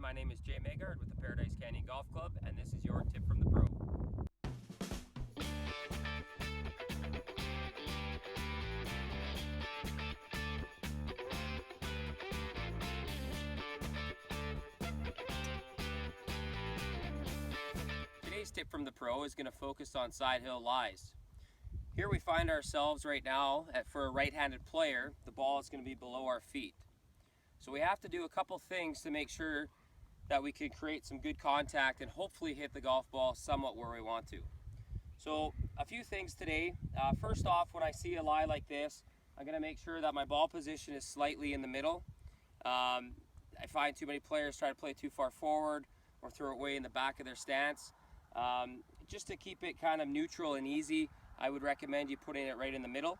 my name is Jay Megard with the Paradise Canyon Golf Club, and this is your tip from the pro. Today's tip from the pro is going to focus on Sidehill Lies. Here we find ourselves right now for a right-handed player, the ball is going to be below our feet. So we have to do a couple things to make sure that we can create some good contact and hopefully hit the golf ball somewhat where we want to. So a few things today. First off, when I see a lie like this, I'm going to make sure that my ball position is slightly in the middle. I find too many players try to play too far forward or throw it way in the back of their stance. Just to keep it kind of neutral and easy, I would recommend you putting it right in the middle.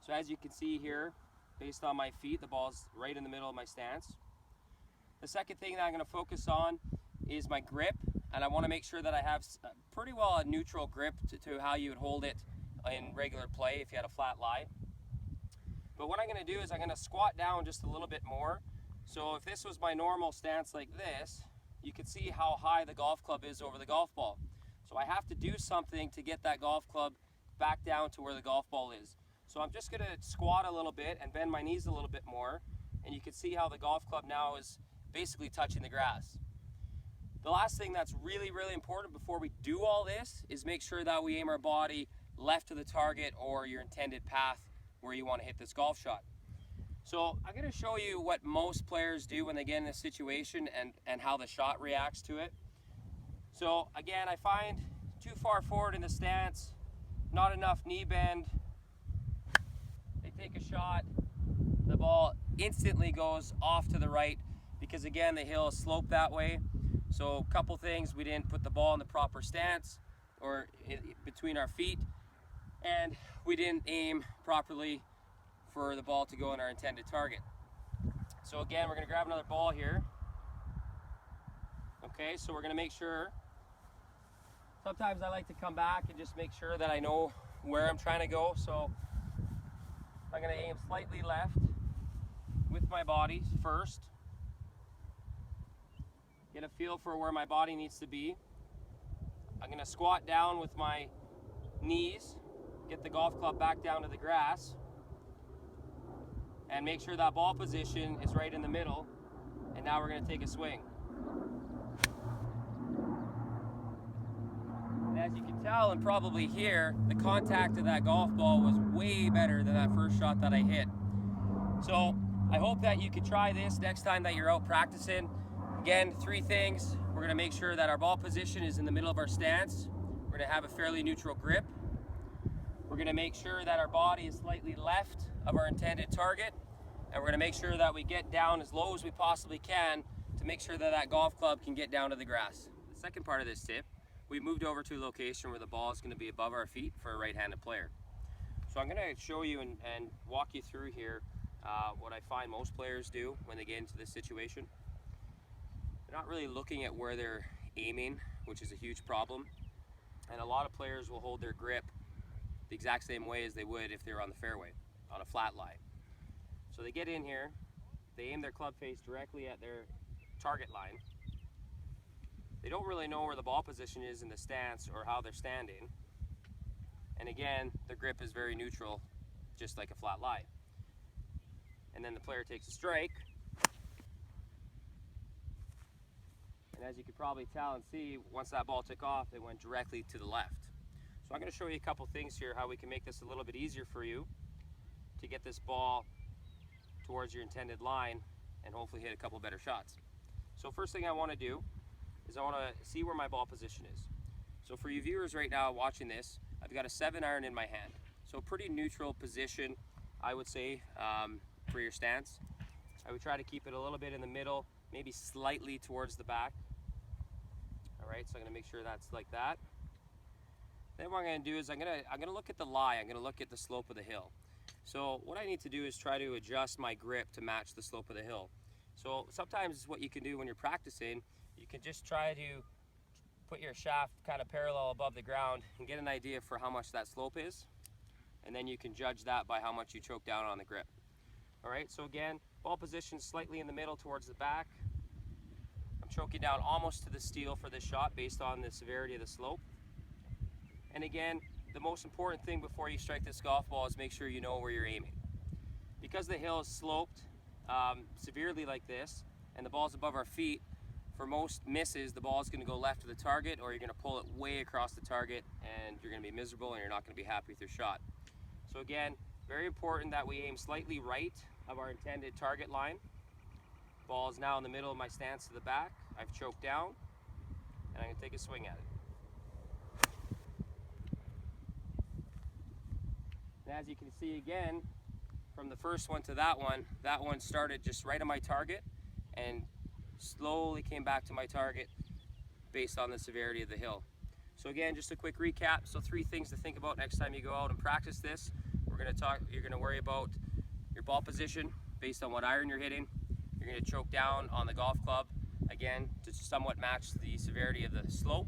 So as you can see here, based on my feet, the ball's right in the middle of my stance. The second thing that I'm going to focus on is my grip, and I want to make sure that I have pretty well a neutral grip to how you would hold it in regular play if you had a flat lie. But what I'm going to do is I'm going to squat down just a little bit more. So if this was my normal stance like this, you can see how high the golf club is over the golf ball. So I have to do something to get that golf club back down to where the golf ball is. So I'm just going to squat a little bit and bend my knees a little bit more, and you can see how the golf club now is basically touching the grass. The last thing that's really important before we do all this is make sure that we aim our body left of the target or your intended path where you want to hit this golf shot. So I'm going to show you what most players do when they get in this situation and how the shot reacts to it. So again, I find too far forward in the stance, not enough knee bend. They take a shot, the ball instantly goes off to the right because again, the hill is sloped that way. So a couple things, we didn't put the ball in the proper stance or between our feet, and we didn't aim properly for the ball to go in our intended target. So again, we're going to grab another ball here. Okay, so we're going to make sure, sometimes I like to come back and just make sure that I know where I'm trying to go. So I'm going to aim slightly left with my body first. Get a feel for where my body needs to be. I'm going to squat down with my knees, get the golf club back down to the grass, and make sure that ball position is right in the middle. And now we're going to take a swing. And as you can tell and probably hear, the contact of that golf ball was way better than that first shot that I hit. So I hope that you can try this next time that you're out practicing. Again, three things. We're going to make sure that our ball position is in the middle of our stance. We're going to have a fairly neutral grip. We're going to make sure that our body is slightly left of our intended target. And we're going to make sure that we get down as low as we possibly can to make sure that that golf club can get down to the grass. The second part of this tip, we moved over to a location where the ball is going to be above our feet for a right-handed player. So I'm going to show you and walk you through here what I find most players do when they get into this situation. They're not really looking at where they're aiming, which is a huge problem. And a lot of players will hold their grip the exact same way as they would if they were on the fairway, on a flat lie. So they get in here, they aim their club face directly at their target line. They don't really know where the ball position is in the stance or how they're standing. And again, their grip is very neutral, just like a flat lie. And then the player takes a strike. And as you can probably tell and see, once that ball took off, it went directly to the left. So I'm going to show you a couple things here, how we can make this a little bit easier for you to get this ball towards your intended line and hopefully hit a couple better shots. So first thing I want to do is I want to see where my ball position is. So for you viewers right now watching this, I've got a 7-iron in my hand. So pretty neutral position, I would say, for your stance. I would try to keep it a little bit in the middle, maybe slightly towards the back. All right, so I'm going to make sure that's like that. Then what I'm going to do is I'm going to look at the lie. I'm going to look at the slope of the hill. So what I need to do is try to adjust my grip to match the slope of the hill. So sometimes what you can do when you're practicing, you can just try to put your shaft kind of parallel above the ground and get an idea for how much that slope is. And then you can judge that by how much you choke down on the grip. All right, so again, ball position slightly in the middle towards the back. I'm choking down almost to the steel for this shot based on the severity of the slope. And again, the most important thing before you strike this golf ball is make sure you know where you're aiming. Because the hill is sloped severely like this, and the ball's above our feet, for most misses, the ball is going to go left of the target, or you're going to pull it way across the target, and you're going to be miserable, and you're not going to be happy with your shot. So again, very important that we aim slightly right of our intended target line. Ball is now in the middle of my stance to the back. I've choked down, and I'm going to take a swing at it. And as you can see again, from the first one to that one started just right on my target and slowly came back to my target based on the severity of the hill. So again, just a quick recap. So 3 things to think about next time you go out and practice this. You're going to worry about your ball position based on what iron you're hitting. You're going to choke down on the golf club, again, to somewhat match the severity of the slope.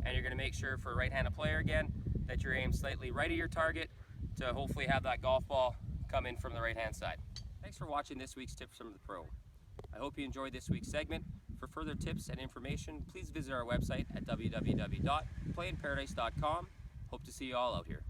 And you're going to make sure for a right-handed player again, that you're aimed slightly right of your target to hopefully have that golf ball come in from the right-hand side. Thanks for watching this week's Tips from the Pro. I hope you enjoyed this week's segment. For further tips and information, please visit our website at www.playinparadise.com. Hope to see you all out here.